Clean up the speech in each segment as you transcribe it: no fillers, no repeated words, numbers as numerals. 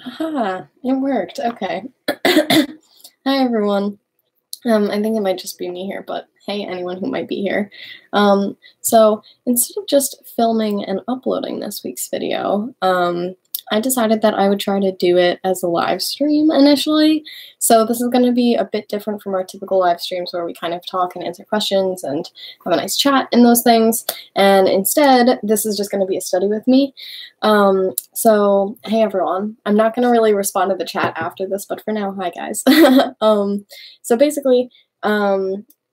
Aha, it worked. Okay. Hi, everyone. I think it might just be me here, but hey, anyone who might be here. So instead of just filming and uploading this week's video, I decided that I would try to do it as a live stream initially. So this is going to be a bit different from our typical live streams where we kind of talk and answer questions and have a nice chat and those things. And instead, this is just going to be a study with me. So hey everyone, I'm not going to really respond to the chat after this, but for now, hi guys. So basically,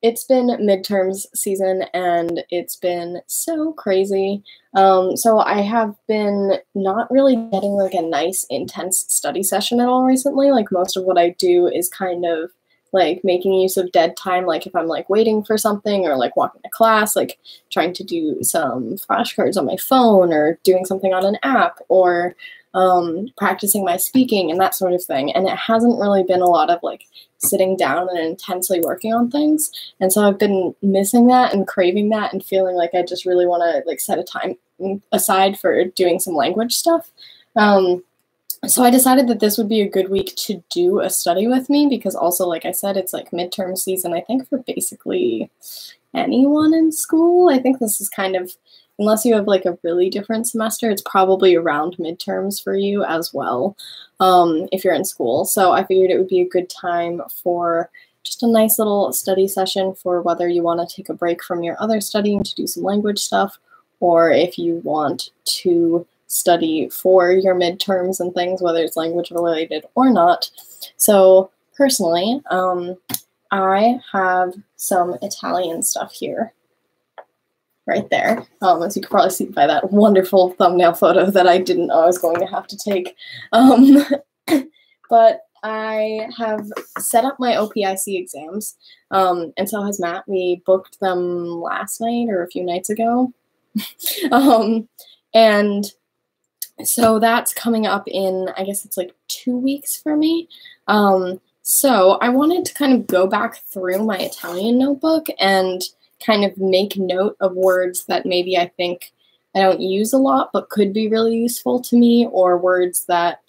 it's been midterms season and it's been so crazy. So I have been not really getting like a nice intense study session at all recently. Like most of what I do is kind of like making use of dead time, like if I'm like waiting for something or like walking to class, like trying to do some flashcards on my phone or doing something on an app or practicing my speaking and that sort of thing. And it hasn't really been a lot of like sitting down and intensely working on things. And so I've been missing that and craving that and feeling like I just really want to like set a time aside for doing some language stuff. So I decided that this would be a good week to do a study with me because also, like I said, it's like midterm season, I think, for basically anyone in school. I think this is kind of, unless you have like a really different semester, it's probably around midterms for you as well, if you're in school. So I figured it would be a good time for just a nice little study session for whether you want to take a break from your other studying to do some language stuff, or if you want to study for your midterms and things, whether it's language related or not. So personally, I have some Italian stuff here, right there, as you can probably see by that wonderful thumbnail photo that I didn't know I was going to have to take. But I have set up my OPIC exams, and so has Matt. We booked them last night or a few nights ago. And so that's coming up in, I guess it's like 2 weeks for me. So I wanted to kind of go back through my Italian notebook and kind of make note of words that maybe I think I don't use a lot but could be really useful to me, or words that,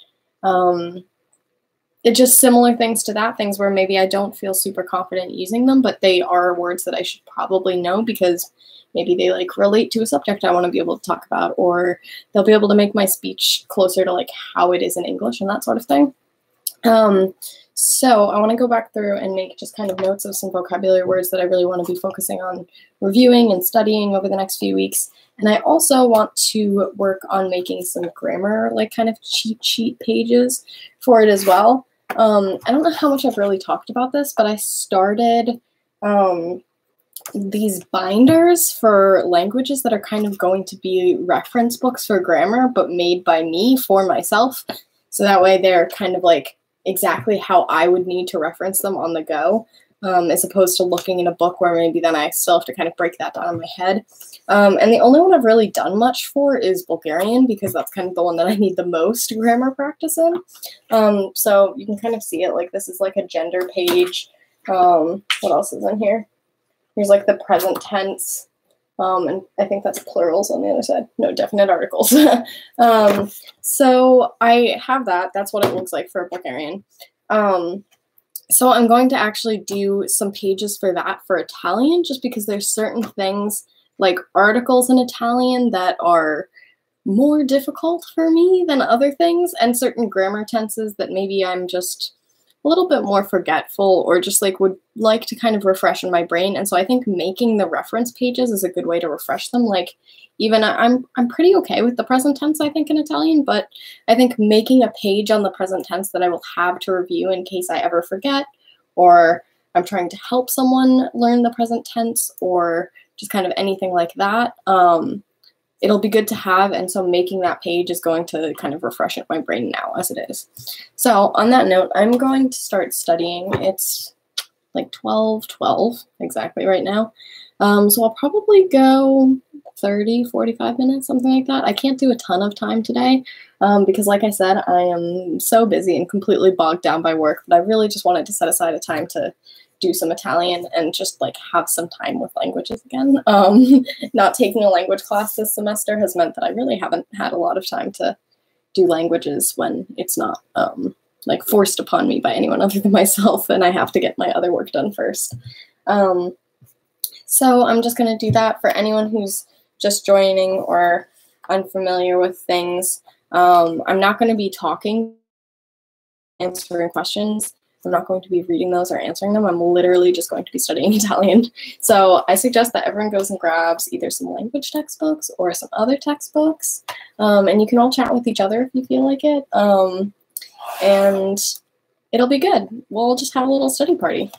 it's just similar things to that, things where maybe I don't feel super confident using them, but they are words that I should probably know because maybe they like relate to a subject I want to be able to talk about, or they'll be able to make my speech closer to like how it is in English and that sort of thing. So I want to go back through and make just kind of notes of some vocabulary words that I really want to be focusing on reviewing and studying over the next few weeks. And I also want to work on making some grammar, like kind of cheat sheet pages for it as well. I don't know how much I've really talked about this, but I started these binders for languages that are kind of going to be reference books for grammar, but made by me for myself. So that way they're kind of like exactly how I would need to reference them on the go, as opposed to looking in a book where maybe then I still have to kind of break that down in my head. And the only one I've really done much for is Bulgarian, because that's kind of the one that I need the most grammar practice in. So you can kind of see it, like this is like a gender page. What else is in here? Here's like the present tense. And I think that's plurals on the other side. No, definite articles. So I have that. That's what it looks like for Bulgarian. So I'm going to actually do some pages for that for Italian, just because there's certain things like articles in Italian that are more difficult for me than other things, and certain grammar tenses that maybe I'm just a little bit more forgetful or just like would like to kind of refresh in my brain. And so I think making the reference pages is a good way to refresh them. Like even I'm pretty okay with the present tense, I think, in Italian, but I think making a page on the present tense that I will have to review in case I ever forget, or I'm trying to help someone learn the present tense, or just kind of anything like that, it'll be good to have, and so making that page is going to kind of refresh my brain now as it is. So on that note, I'm going to start studying. It's like 12:12 exactly right now. So I'll probably go 30, 45 minutes, something like that. I can't do a ton of time today because, like I said, I am so busy and completely bogged down by work that I really just wanted to set aside a time to do some Italian and just like have some time with languages again. Not taking a language class this semester has meant that I really haven't had a lot of time to do languages when it's not like forced upon me by anyone other than myself, and I have to get my other work done first. So I'm just going to do that for anyone who's just joining or unfamiliar with things. I'm not going to be talking, answering questions. I'm not going to be reading those or answering them. I'm literally just going to be studying Italian. So I suggest that everyone goes and grabs either some language textbooks or some other textbooks. And you can all chat with each other if you feel like it. And it'll be good. We'll just have a little study party.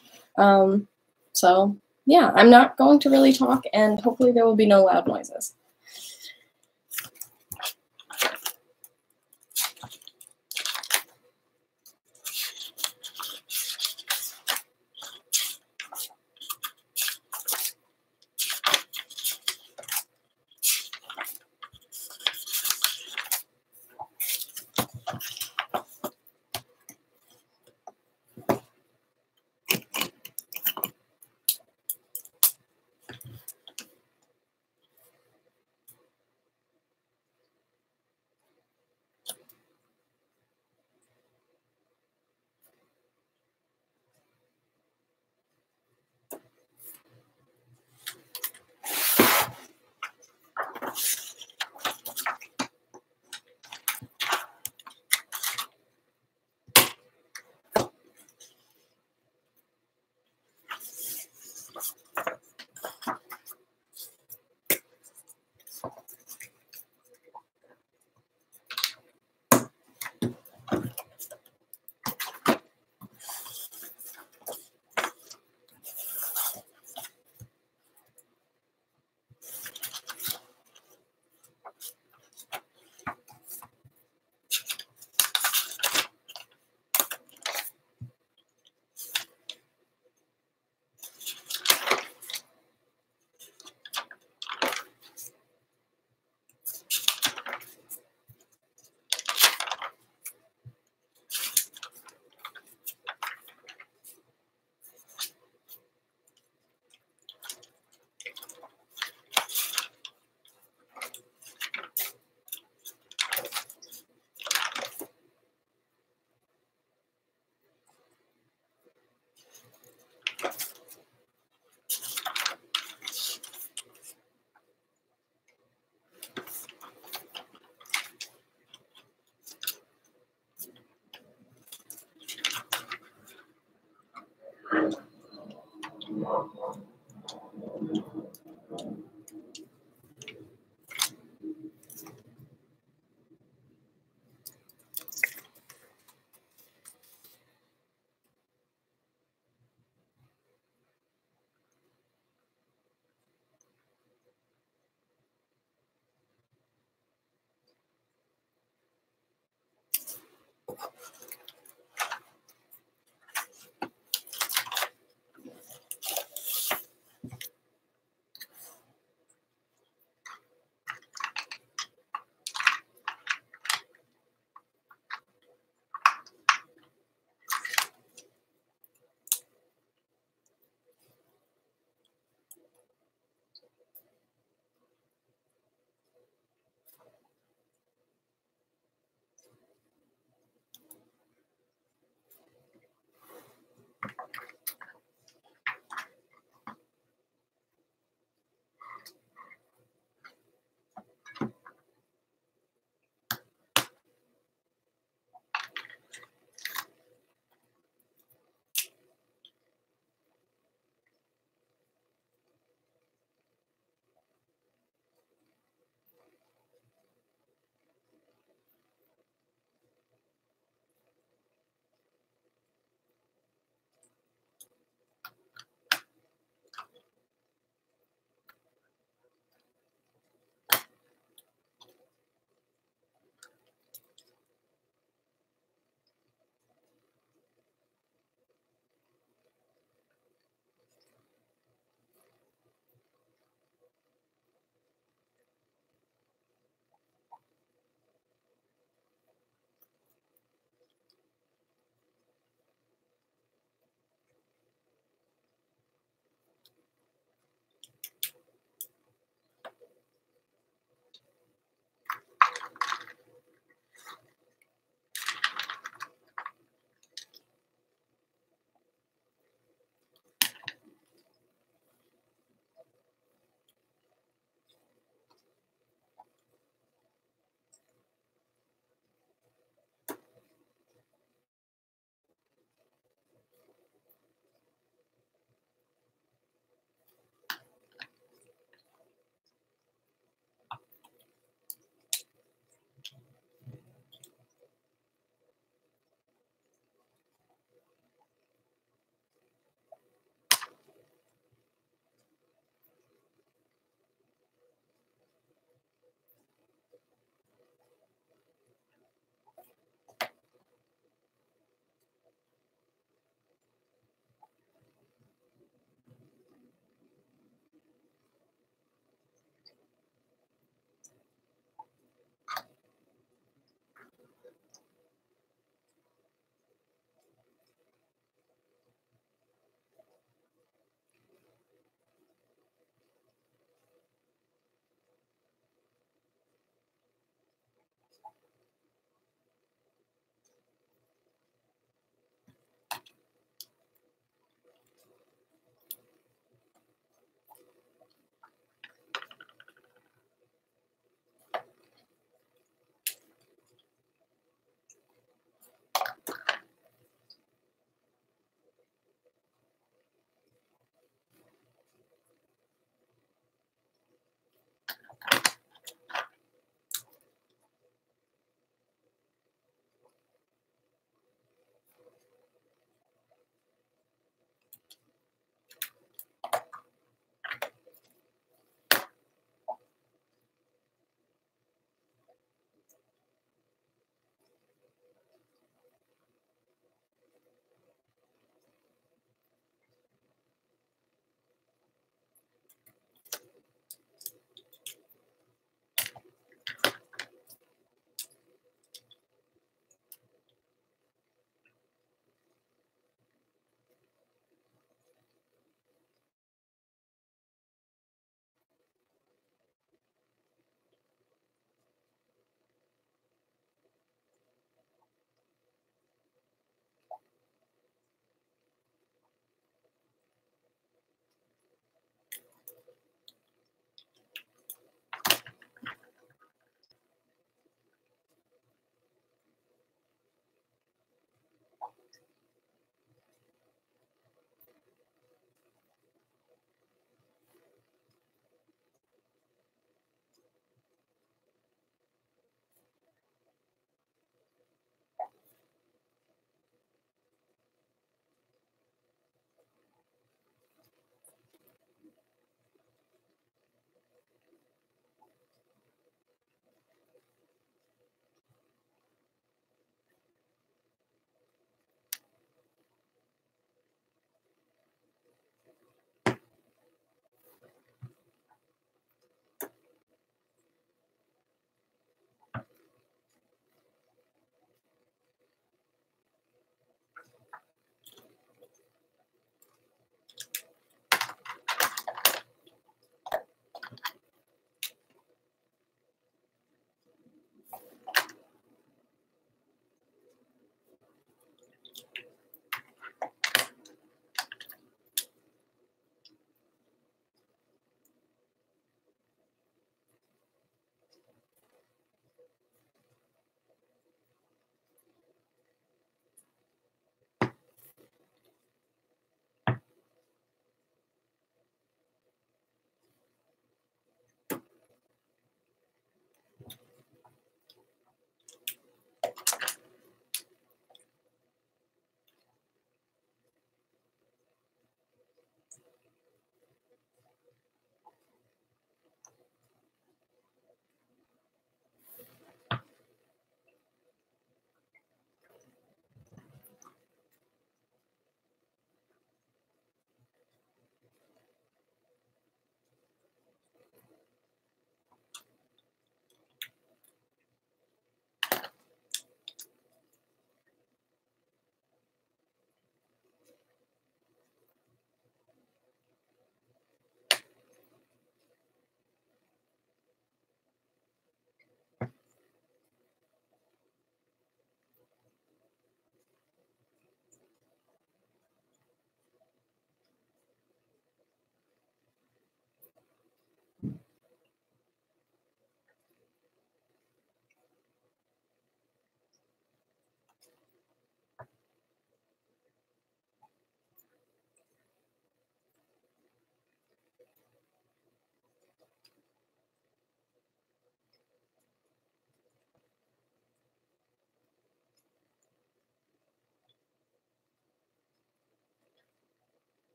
So yeah, I'm not going to really talk, and hopefully there will be no loud noises.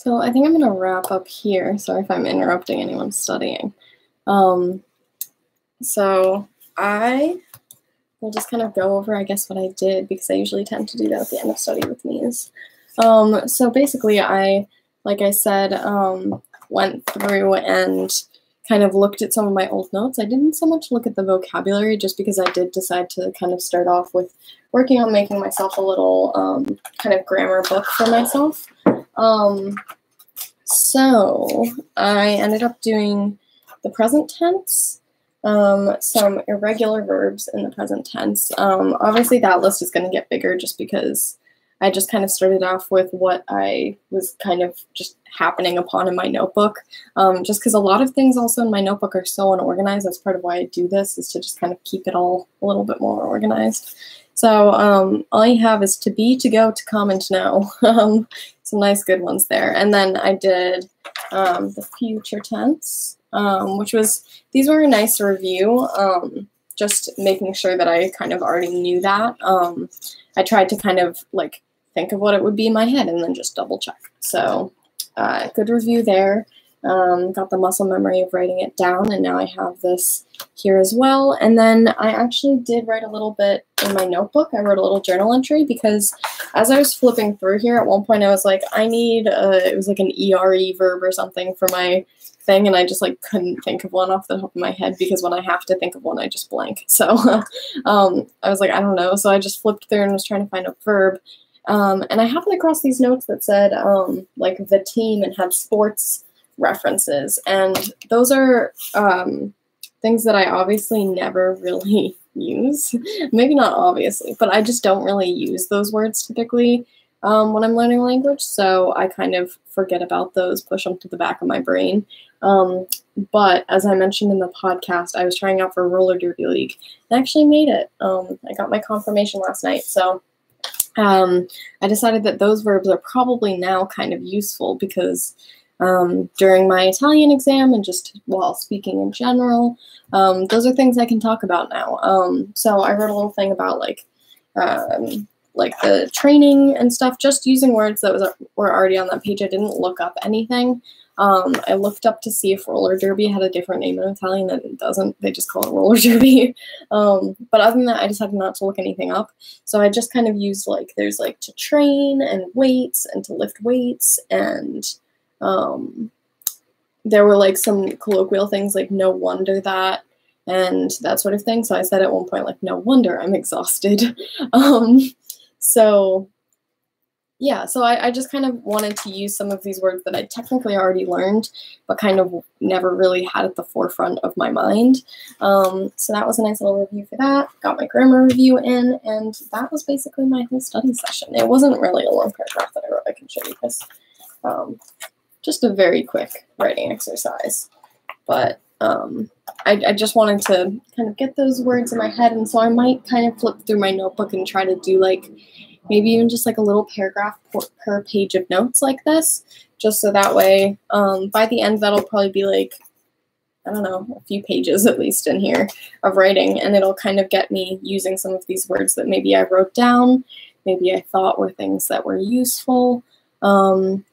So I think I'm going to wrap up here. Sorry if I'm interrupting anyone studying. So I will just kind of go over, I guess, what I did, because I usually tend to do that at the end of study with me's. So basically like I said, went through and kind of looked at some of my old notes. I didn't so much look at the vocabulary, just because I did decide to kind of start off with working on making myself a little kind of grammar book for myself. So I ended up doing the present tense, some irregular verbs in the present tense. Obviously that list is going to get bigger just because I just kind of started off with what I was kind of just happening upon in my notebook. Just because a lot of things also in my notebook are so unorganized. That's part of why I do this, is to just kind of keep it all a little bit more organized. So all you have is to be, to go, to come, and to know. Some nice good ones there. And then I did the future tense, which was, these were a nice review, just making sure that I kind of already knew that. I tried to kind of like think of what it would be in my head and then just double check. So good review there. Got the muscle memory of writing it down, and now I have this here as well. And then I actually did write a little bit in my notebook. I wrote a little journal entry because as I was flipping through here, at one point I was like, I need, it was like an ERE verb or something for my thing, and I just like couldn't think of one off the top of my head, because when I have to think of one, I just blank. So I was like, I don't know. So I just flipped through and was trying to find a verb. And I happened across these notes that said like the team, and had sports references, and those are things that I obviously never really use. Maybe not obviously, but I just don't really use those words typically when I'm learning language, so I kind of forget about those, push them to the back of my brain. But as I mentioned in the podcast, I was trying out for roller derby league. I actually made it. I got my confirmation last night, so I decided that those verbs are probably now kind of useful, because during my Italian exam, and just while speaking in general, those are things I can talk about now. So I wrote a little thing about like the training and stuff, just using words that were already on that page. I didn't look up anything. I looked up to see if roller derby had a different name in Italian, and it doesn't. They just call it roller derby. But other than that, I decided not to look anything up. So I just kind of used like, there's like to train and weights and to lift weights, and there were like some colloquial things like no wonder that, and that sort of thing. So I said at one point, like, no wonder I'm exhausted. So yeah, so I just kind of wanted to use some of these words that I technically already learned, but kind of never really had at the forefront of my mind. So that was a nice little review for that. Got my grammar review in, and that was basically my whole study session. It wasn't really a long paragraph that I wrote. I can show you this. Just a very quick writing exercise. But I just wanted to kind of get those words in my head, and so I might kind of flip through my notebook and try to do like maybe even just like a little paragraph per page of notes like this, just so that way by the end that'll probably be like, I don't know, a few pages at least in here of writing, and it'll kind of get me using some of these words that maybe I wrote down, maybe I thought were things that were useful, and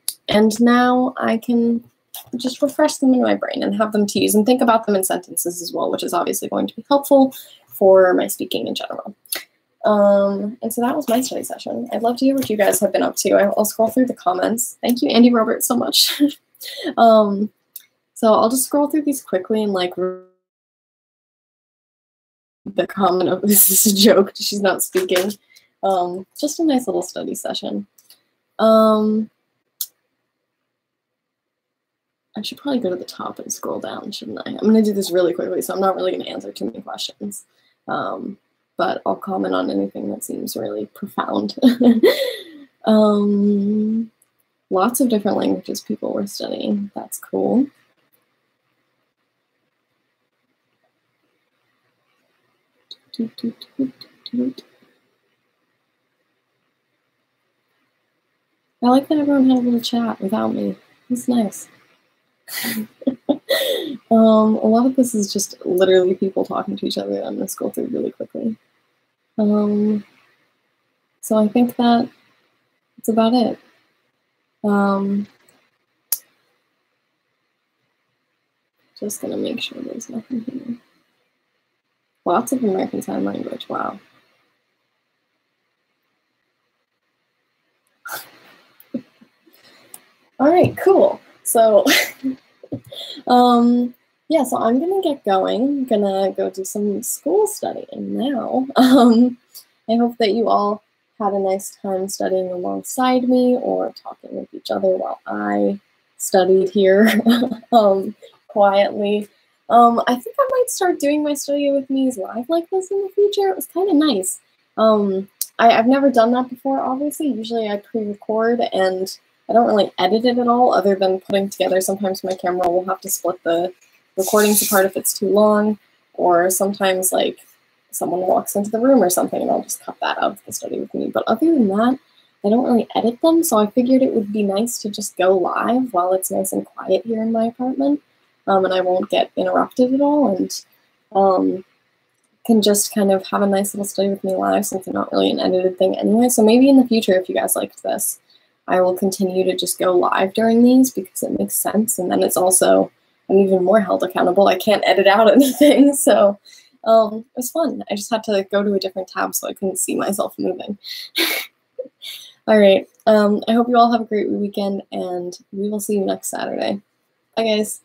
now I can just refresh them in my brain and have them to use and think about them in sentences as well, which is obviously going to be helpful for my speaking in general. And so that was my study session. I'd love to hear what you guys have been up to. I'll scroll through the comments. Thank you, Andy Robert, so much. So I'll just scroll through these quickly and like the comment of this is a joke, she's not speaking. Just a nice little study session. I should probably go to the top and scroll down, shouldn't I? I'm going to do this really quickly, so I'm not really going to answer too many questions. But I'll comment on anything that seems really profound. Lots of different languages people were studying. That's cool. I like that everyone had a little chat without me. It's nice. A lot of this is just literally people talking to each other. I'm going to scroll through really quickly. So I think that's about it. Just gonna make sure there's nothing here. Lots of American Sign Language, wow. All right, cool. So, yeah, so I'm gonna get going. I'm gonna go do some school studying now. I hope that you all had a nice time studying alongside me or talking with each other while I studied here quietly. I think I might start doing my study with me's live like this in the future. It was kind of nice. I've never done that before, obviously. Usually I pre-record and I don't really edit it at all other than putting together. Sometimes my camera will have to split the recordings apart if it's too long, or sometimes like someone walks into the room or something and I'll just cut that out of the study with me. But other than that, I don't really edit them, so I figured it would be nice to just go live while it's nice and quiet here in my apartment, and I won't get interrupted at all, and can just kind of have a nice little study with me live since it's not really an edited thing anyway. So maybe in the future, if you guys liked this, I will continue to just go live during these because it makes sense, and then it's also, I'm even more held accountable. I can't edit out anything, so it was fun. I just had to go to a different tab so I couldn't see myself moving. All right, I hope you all have a great weekend, and we will see you next Saturday. Bye, guys.